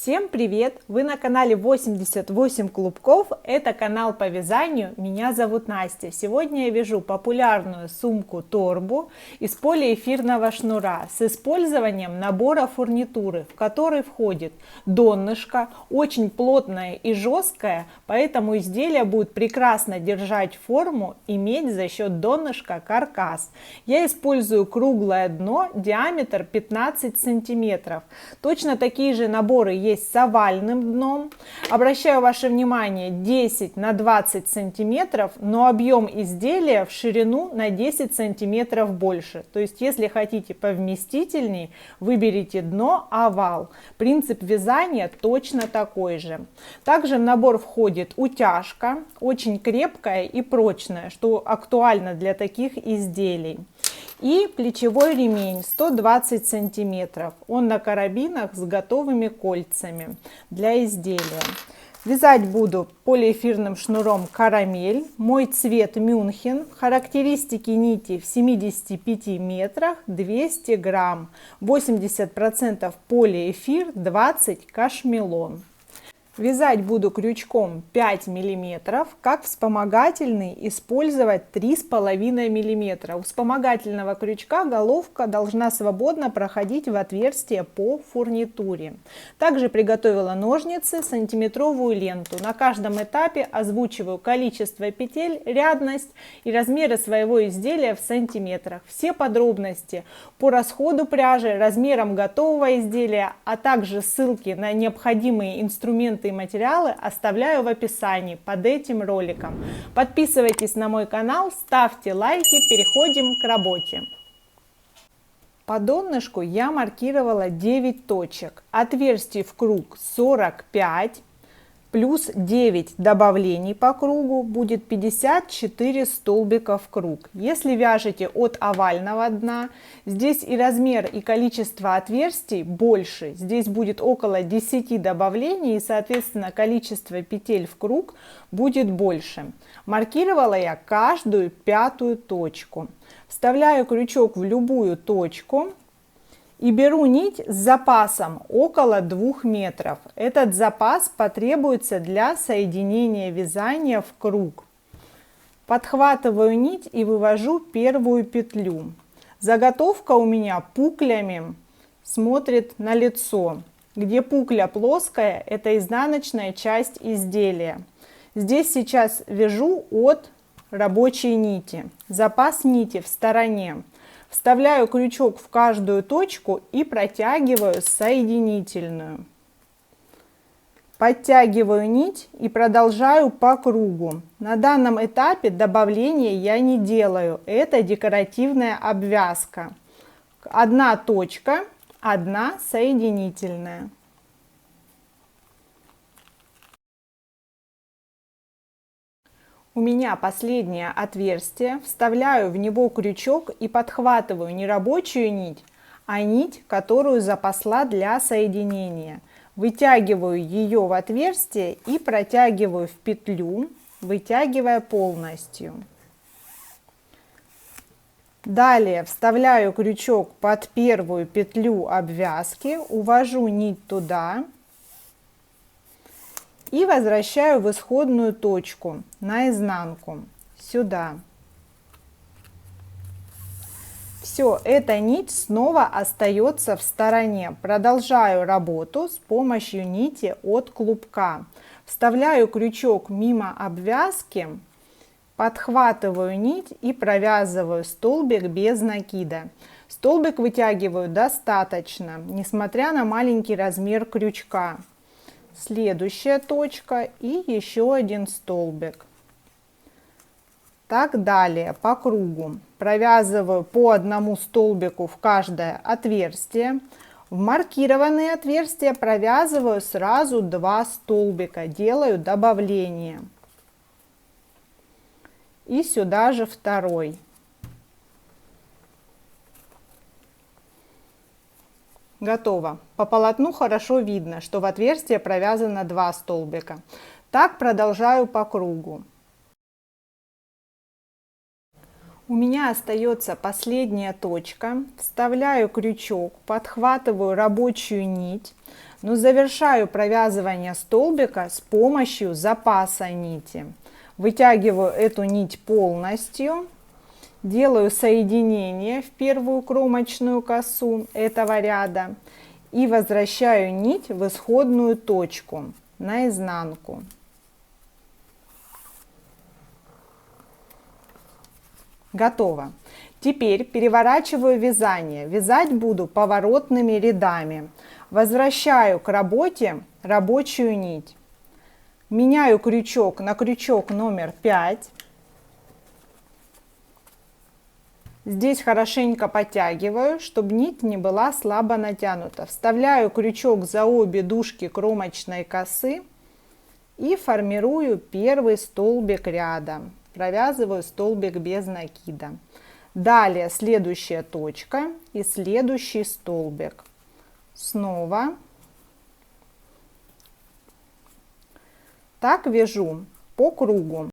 Всем привет! Вы на канале 88 клубков. Это канал по вязанию. Меня зовут Настя. Сегодня я вяжу популярную сумку-торбу из полиэфирного шнура с использованием набора фурнитуры, в который входит донышко, очень плотное и жесткое, поэтому изделие будет прекрасно держать форму, иметь за счет донышка каркас. Я использую круглое дно, диаметр 15 сантиметров. Точно такие же наборы есть с овальным дном. Обращаю ваше внимание, 10 на 20 сантиметров, но объем изделия в ширину на 10 сантиметров больше. То есть, если хотите повместительней, выберите дно овал. Принцип вязания точно такой же. Также в набор входит утяжка, очень крепкая и прочная, что актуально для таких изделий. И плечевой ремень 120 сантиметров. Он на карабинах с готовыми кольцами для изделия. Вязать буду полиэфирным шнуром карамель. Мой цвет Мюнхен. Характеристики нити в 75 метрах 200 грамм. 80% полиэфир, 20 кашмелон. Вязать буду крючком 5 мм, как вспомогательный использовать 3,5 мм. У вспомогательного крючка головка должна свободно проходить в отверстие по фурнитуре. Также приготовила ножницы, сантиметровую ленту. На каждом этапе озвучиваю количество петель, рядность и размеры своего изделия в сантиметрах. Все подробности по расходу пряжи, размерам готового изделия, а также ссылки на необходимые инструменты и материалы оставляю в описании под этим роликом. Подписывайтесь на мой канал, ставьте лайки, переходим к работе. По донышку я маркировала 9 точек, отверстий в круг 45, плюс 9 добавлений по кругу, будет 54 столбика в круг. Если вяжете от овального дна, здесь и размер, и количество отверстий больше. Здесь будет около 10 добавлений, и, соответственно, количество петель в круг будет больше. Маркировала я каждую пятую точку. Вставляю крючок в любую точку. И беру нить с запасом около 2 метров. Этот запас потребуется для соединения вязания в круг. Подхватываю нить и вывожу первую петлю. Заготовка у меня пуклями смотрит на лицо. Где пукля плоская, это изнаночная часть изделия. Здесь сейчас вяжу от рабочей нити. Запас нити в стороне. Вставляю крючок в каждую точку и протягиваю соединительную. Подтягиваю нить и продолжаю по кругу. На данном этапе добавления я не делаю. Это декоративная обвязка. Одна точка, одна соединительная. У меня последнее отверстие, вставляю в него крючок и подхватываю не рабочую нить, а нить, которую запасла для соединения. Вытягиваю ее в отверстие и протягиваю в петлю, вытягивая полностью. Далее вставляю крючок под первую петлю обвязки, увожу нить туда. И возвращаю в исходную точку, на изнанку, сюда. Все, эта нить снова остается в стороне. Продолжаю работу с помощью нити от клубка. Вставляю крючок мимо обвязки, подхватываю нить и провязываю столбик без накида. Столбик вытягиваю достаточно, несмотря на маленький размер крючка. Следующая точка и еще один столбик. Так далее по кругу. Провязываю по одному столбику в каждое отверстие. В маркированные отверстия провязываю сразу 2 столбика. Делаю добавление. И сюда же второй. Готово. По полотну хорошо видно, что в отверстие провязано 2 столбика. Так продолжаю по кругу. У меня остается последняя точка. Вставляю крючок, подхватываю рабочую нить, но завершаю провязывание столбика с помощью запаса нити. Вытягиваю эту нить полностью, делаю соединение в первую кромочную косу этого ряда и возвращаю нить в исходную точку на изнанку. Готово. Теперь переворачиваю вязание. Вязать буду поворотными рядами. Возвращаю к работе рабочую нить. Меняю крючок на крючок номер 5. Здесь хорошенько подтягиваю, чтобы нить не была слабо натянута. Вставляю крючок за обе дужки кромочной косы и формирую первый столбик ряда. Провязываю столбик без накида. Далее следующая точка и следующий столбик. Снова. Так вяжу по кругу.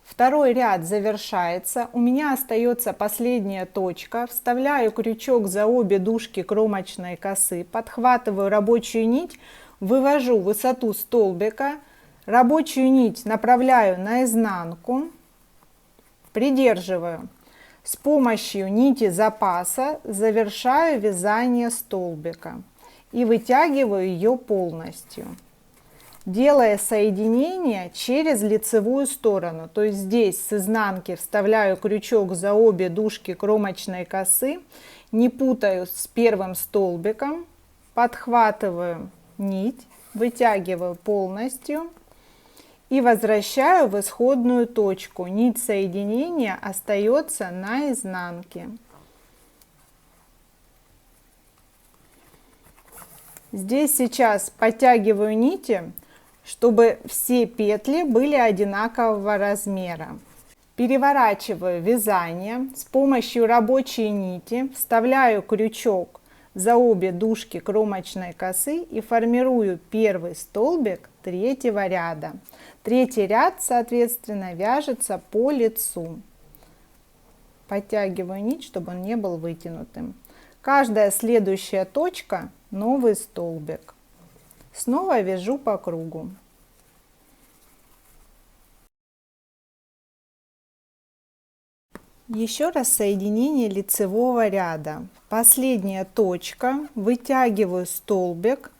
Второй ряд завершается. У меня остается последняя точка. Вставляю крючок за обе дужки кромочной косы, подхватываю рабочую нить, вывожу высоту столбика. Рабочую нить направляю на изнанку, придерживаю. С помощью нити запаса завершаю вязание столбика и вытягиваю ее полностью, делая соединение через лицевую сторону. То есть здесь с изнанки вставляю крючок за обе дужки кромочной косы, не путаю с первым столбиком, подхватываю нить, вытягиваю полностью и возвращаю в исходную точку. Нить соединения остается на изнанке. Здесь сейчас подтягиваю нити, чтобы все петли были одинакового размера. Переворачиваю вязание с помощью рабочей нити, вставляю крючок за обе дужки кромочной косы и формирую первый столбик третьего ряда. Третий ряд, соответственно, вяжется по лицу. Подтягиваю нить, чтобы он не был вытянутым. Каждая следующая точка — новый столбик. Снова вяжу по кругу. Еще раз соединение лицевого ряда. Последняя точка, вытягиваю столбик,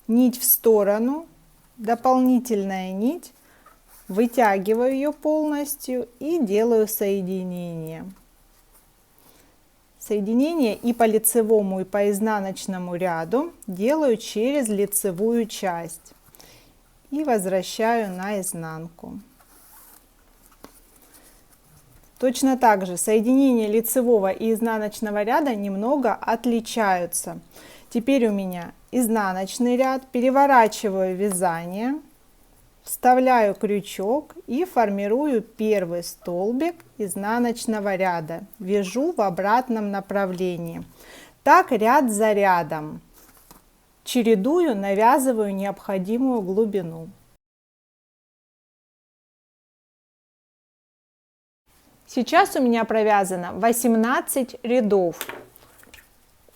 нить в сторону, дополнительная нить, вытягиваю ее полностью и делаю соединение. Соединение и по лицевому, и по изнаночному ряду делаю через лицевую часть и возвращаю на изнанку. Точно так же соединение лицевого и изнаночного ряда немного отличаются. Теперь у меня изнаночный ряд, переворачиваю вязание, вставляю крючок и формирую первый столбик изнаночного ряда. Вяжу в обратном направлении. Так ряд за рядом. Чередую, навязываю необходимую глубину. Сейчас у меня провязано 18 рядов,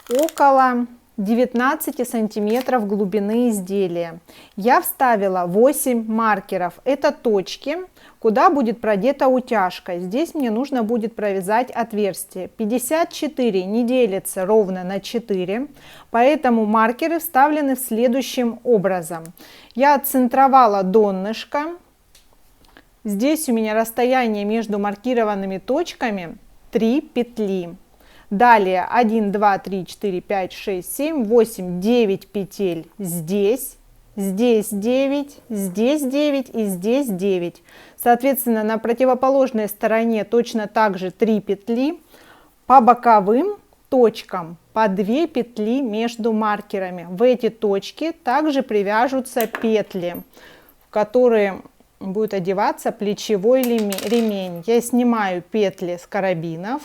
около 19 сантиметров глубины изделия. Я вставила 8 маркеров. Это точки, куда будет продета утяжка. Здесь мне нужно будет провязать отверстие. 54 не делится ровно на 4, поэтому маркеры вставлены следующим образом. Я отцентровала донышко. Здесь у меня расстояние между маркированными точками 3 петли. Далее 1, 2, 3, 4, 5, 6, 7, 8, 9 петель здесь, здесь 9, здесь 9 и здесь 9. Соответственно, на противоположной стороне точно так же 3 петли. По боковым точкам по 2 петли между маркерами. В эти точки также привяжутся петли, в которые будет одеваться плечевой ремень. Я снимаю петли с карабинов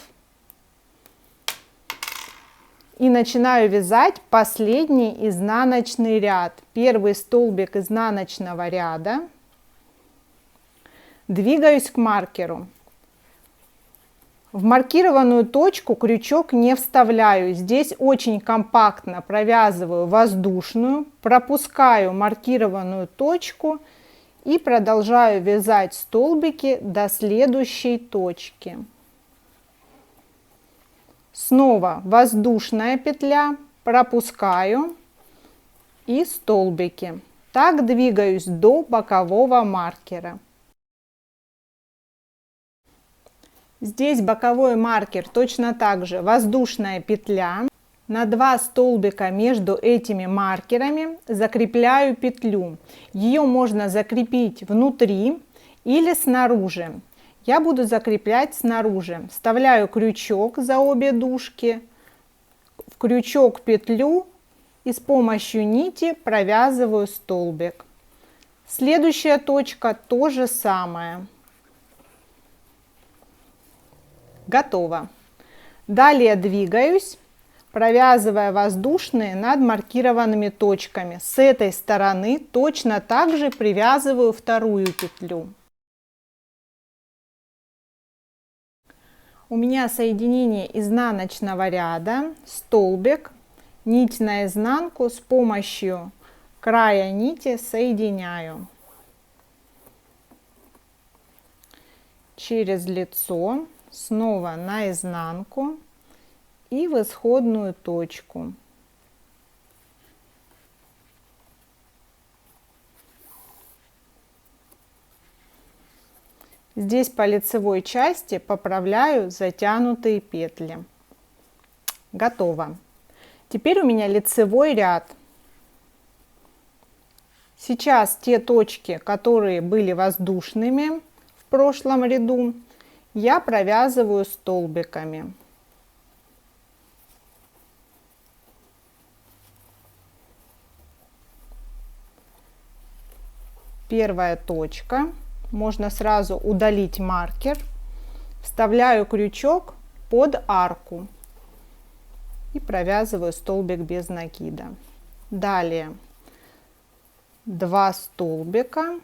и начинаю вязать последний изнаночный ряд. Первый столбик изнаночного ряда. Двигаюсь к маркеру. В маркированную точку крючок не вставляю. Здесь очень компактно провязываю воздушную, пропускаю маркированную точку и продолжаю вязать столбики до следующей точки. Снова воздушная петля, пропускаю и столбики. Так двигаюсь до бокового маркера. Здесь боковой маркер точно так же воздушная петля. На 2 столбика между этими маркерами закрепляю петлю. Ее можно закрепить внутри или снаружи. Я буду закреплять снаружи. Вставляю крючок за обе дужки, в крючок петлю и с помощью нити провязываю столбик. Следующая точка то же самое. Готово. Далее двигаюсь, провязывая воздушные над маркированными точками. С этой стороны точно так же привязываю вторую петлю. У меня соединение изнаночного ряда, столбик, нить наизнанку, с помощью края нити соединяю через лицо, снова наизнанку и в исходную точку. Здесь по лицевой части поправляю затянутые петли. Готово. Теперь у меня лицевой ряд. Сейчас те точки, которые были воздушными в прошлом ряду, я провязываю столбиками. Первая точка. Можно сразу удалить маркер. Вставляю крючок под арку и провязываю столбик без накида. Далее 2 столбика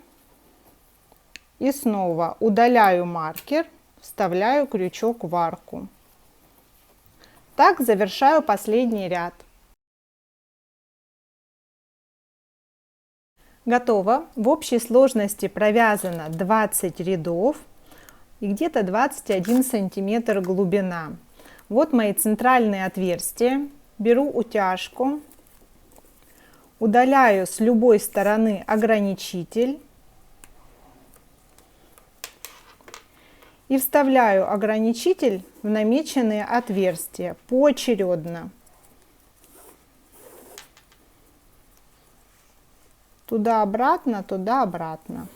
и снова удаляю маркер, вставляю крючок в арку. Так завершаю последний ряд. Готово. В общей сложности провязано 20 рядов и где-то 21 сантиметр глубина. Вот мои центральные отверстия. Беру утяжку, удаляю с любой стороны ограничитель и вставляю ограничитель в намеченные отверстия поочередно. Туда-обратно, туда-обратно.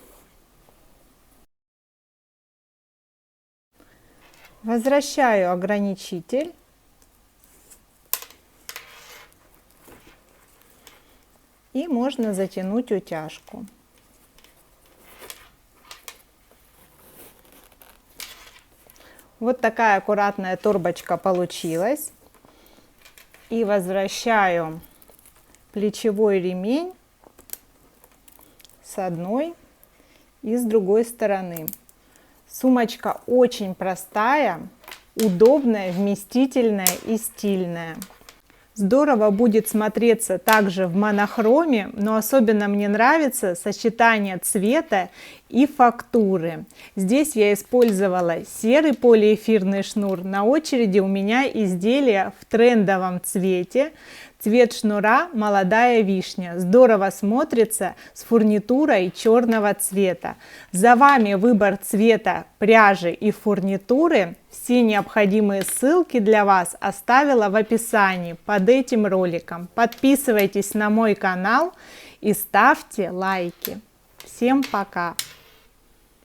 Возвращаю ограничитель. И можно затянуть утяжку. Вот такая аккуратная торбочка получилась. И возвращаю плечевой ремень с одной и с другой стороны. Сумочка очень простая, удобная, вместительная и стильная. Здорово будет смотреться также в монохроме, но особенно мне нравится сочетание цвета и фактуры. Здесь я использовала серый полиэфирный шнур. На очереди у меня изделие в трендовом цвете. Цвет шнура молодая вишня. Здорово смотрится с фурнитурой черного цвета. За вами выбор цвета, пряжи и фурнитуры. Все необходимые ссылки для вас оставила в описании под этим роликом. Подписывайтесь на мой канал и ставьте лайки. Всем пока!